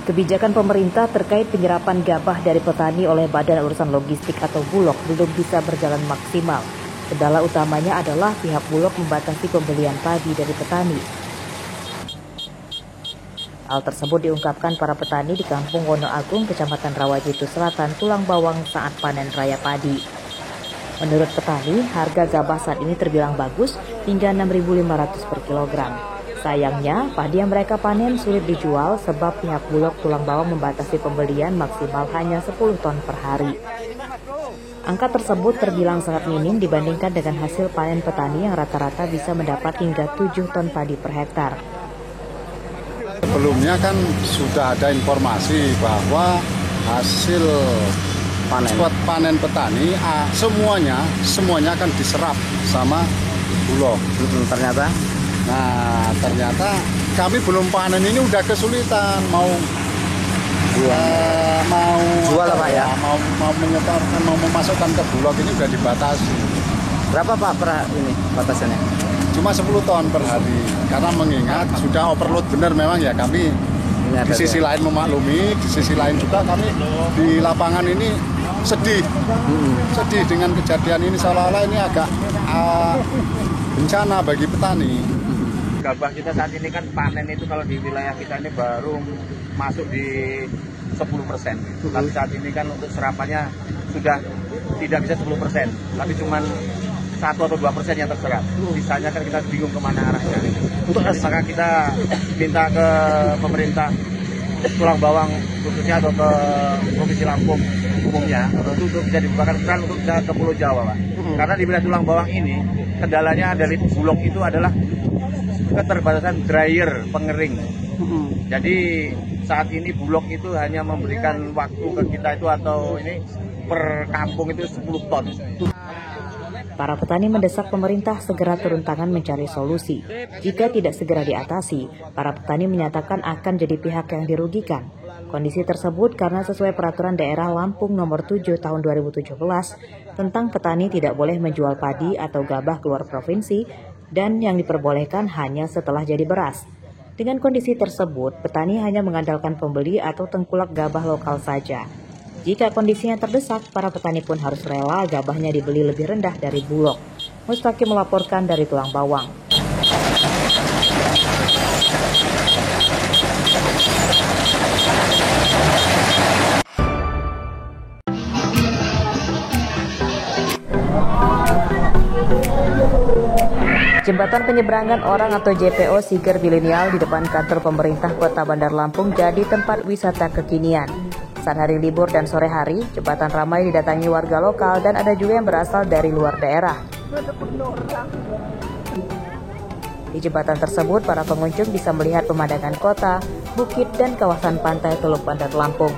Kebijakan pemerintah terkait penyerapan gabah dari petani oleh Badan Urusan Logistik atau Bulog belum bisa berjalan maksimal. Kendala utamanya adalah pihak Bulog membatasi pembelian padi dari petani. Hal tersebut diungkapkan para petani di Kampung Wono Agung, Kecamatan Rawajitu Selatan, Tulang Bawang saat panen raya padi. Menurut petani, harga gabah saat ini terbilang bagus hingga 6.500 per kilogram. Sayangnya, padi yang mereka panen sulit dijual sebab pihak Bulog Tulang Bawang membatasi pembelian maksimal hanya 10 ton per hari. Angka tersebut terbilang sangat minim dibandingkan dengan hasil panen petani yang rata-rata bisa mendapat hingga 7 ton padi per hektar. Sebelumnya kan sudah ada informasi bahwa hasil panen petani semuanya akan diserap sama Bulog. Ternyata kami belum panen ini udah kesulitan mau jual apa ya? Mau menyetorkan, mau memasukkan ke Bulog ini udah dibatasi. Berapa Pak per ini batasannya? Cuma 10 ton per hari. Karena mengingat sudah overload benar memang ya, kami di sisi lain memaklumi, di sisi lain juga kami di lapangan ini sedih. Sedih dengan kejadian ini, seolah-olah ini agak bencana bagi petani. Gabah kita saat ini kan panen itu kalau di wilayah kita ini baru masuk di 10%. Tapi saat ini kan untuk serapannya sudah tidak bisa 10%, tapi cuma 1 atau 2% yang terserap. Sisanya kan kita bingung kemana arahnya. Maka kita minta ke pemerintah Tulang Bawang khususnya atau ke Provinsi Lampung umumnya untuk bisa dibukakan keran untuk ke Pulau Jawa, Pak. Karena di wilayah Tulang Bawang ini kendalanya dari Bulog itu adalah keterbatasan dryer pengering. Jadi saat ini Bulog itu hanya memberikan waktu ke kita itu atau ini per kampung itu 10 ton. Para petani mendesak pemerintah segera turun tangan mencari solusi. Jika tidak segera diatasi, para petani menyatakan akan jadi pihak yang dirugikan. Kondisi tersebut karena sesuai peraturan daerah Lampung nomor 7 tahun 2017 tentang petani tidak boleh menjual padi atau gabah keluar provinsi dan yang diperbolehkan hanya setelah jadi beras. Dengan kondisi tersebut, petani hanya mengandalkan pembeli atau tengkulak gabah lokal saja. Jika kondisinya terdesak, para petani pun harus rela gabahnya dibeli lebih rendah dari Bulog. Mustaqim melaporkan dari Tulang Bawang. Jembatan penyeberangan orang atau JPO Siger Milenial di depan kantor pemerintah Kota Bandar Lampung jadi tempat wisata kekinian. Saat hari libur dan sore hari, jembatan ramai didatangi warga lokal dan ada juga yang berasal dari luar daerah. Di jembatan tersebut, para pengunjung bisa melihat pemandangan kota, bukit, dan kawasan pantai Teluk Bandar Lampung.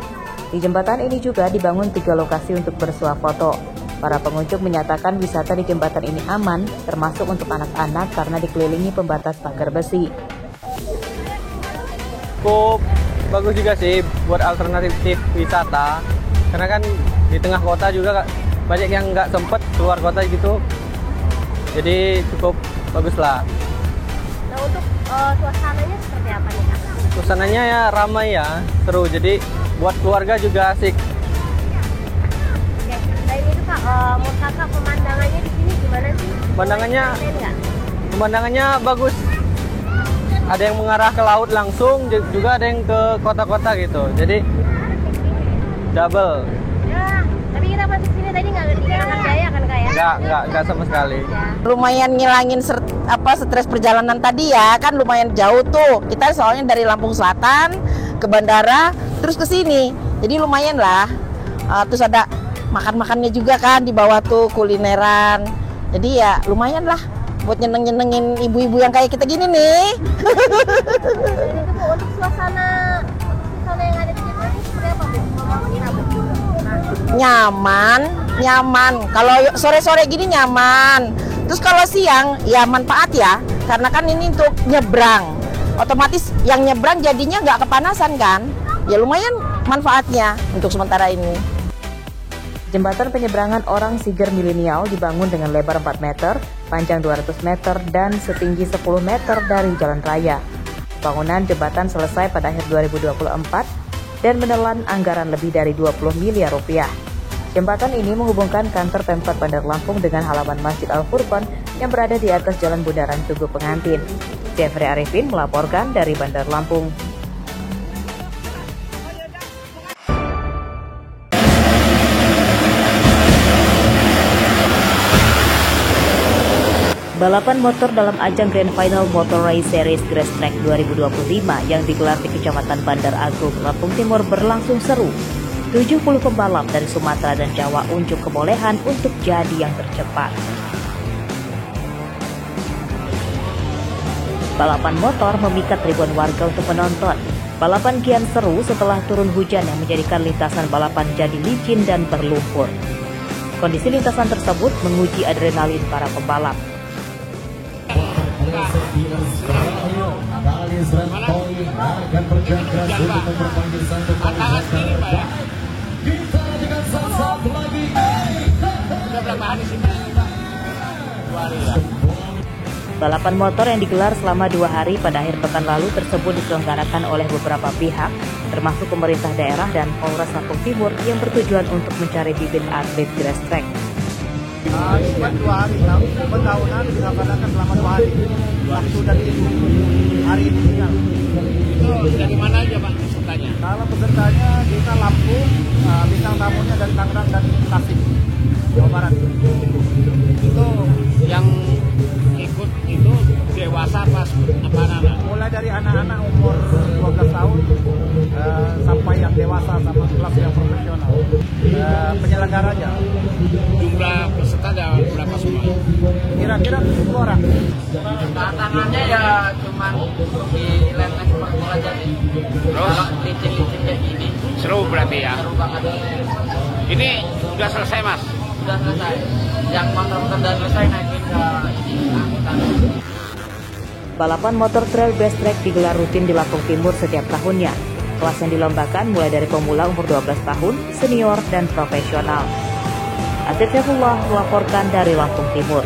Di jembatan ini juga dibangun 3 lokasi untuk bersuah foto. Para pengunjung menyatakan wisata di jembatan ini aman, termasuk untuk anak-anak karena dikelilingi pembatas pagar besi. Bagus juga sih buat alternatif wisata, karena kan di tengah kota juga banyak yang nggak sempet keluar kota gitu, jadi cukup bagus lah. Nah, untuk suasananya seperti apa nih Kak? Suasananya ya ramai ya, seru, jadi buat keluarga juga asik. Oke, selain itu Kak, menurut Kakak pemandangannya di sini gimana sih? Pemandangannya bagus. Ada yang mengarah ke laut langsung, juga ada yang ke kota-kota gitu. Jadi double. Ya, tapi kita masuk sini tadi nggak jaya kan Kak ya? Nggak sama sekali. Lumayan ngilangin stres perjalanan tadi ya, kan lumayan jauh tuh. Kita soalnya dari Lampung Selatan ke bandara, terus ke sini. Jadi lumayan lah. Terus ada makan-makannya juga kan di bawah tuh, kulineran. Jadi ya lumayan lah buat nyenengin ibu-ibu yang kayak kita gini nih. Ini tuh untuk suasana yang ada di sini seperti apa Bu? Nyaman. Kalau sore-sore gini nyaman. Terus kalau siang ya manfaat ya, karena kan ini untuk nyebrang. Otomatis yang nyebrang jadinya nggak kepanasan kan? Ya lumayan manfaatnya untuk sementara ini. Jembatan penyeberangan orang Siger Milenial dibangun dengan lebar 4 meter, panjang 200 meter, dan setinggi 10 meter dari jalan raya. Bangunan jembatan selesai pada akhir 2024 dan menelan anggaran lebih dari 20 miliar rupiah. Jembatan ini menghubungkan kantor Pemkot Bandar Lampung dengan halaman Masjid Al-Furqan yang berada di atas Jalan Bundaran Tugu Pengantin. Jeffrey Arifin melaporkan dari Bandar Lampung. Balapan motor dalam ajang Grand Final Motor Race Series Grass Track 2025 yang digelar di Kecamatan Bandar Agung, Lampung Timur berlangsung seru. 70 pembalap dari Sumatera dan Jawa unjuk kebolehan untuk jadi yang tercepat. Balapan motor memikat ribuan warga untuk menonton. Balapan kian seru setelah turun hujan yang menjadikan lintasan balapan jadi licin dan berlumpur. Kondisi lintasan tersebut menguji adrenalin para pembalap. Balapan motor yang digelar selama 2 hari pada akhir pekan lalu tersebut diselenggarakan oleh beberapa pihak, termasuk pemerintah daerah dan Polres Lampung Timur yang bertujuan untuk mencari bibit atlet grass track. Cuma 2 hari, tahunan dilaksanakan selama 2 hari. Waktu dari hari ini tinggal. Itu dari mana aja Pak pesertanya? Kalau pesertanya kita Lampung, bintang tamunya dari Tangerang dan Tasik, Jawa Barat. Itu yang ikut itu dewasa pas apa-apa? Mulai dari anak-anak umur 12 tahun sampai yang dewasa sama kelas yang profesional. Penyelenggaranya. Jumlah peserta ada berapa semua? Kira-kira 10 orang. Tantangannya ya cuma di lempeng sepak bola aja nih. Terus Licin-licin kayak gini. seru berarti ya? Seru banget. Ini sudah selesai Mas? Sudah selesai. Yang motor-motor sudah selesai naikin ke ini angkutan. Balapan motor trail grass track digelar rutin di Lampung Timur setiap tahunnya. Kelas yang dilombakan mulai dari pemula umur 12 tahun, senior, dan profesional. Asif Syafullah melaporkan dari Lampung Timur.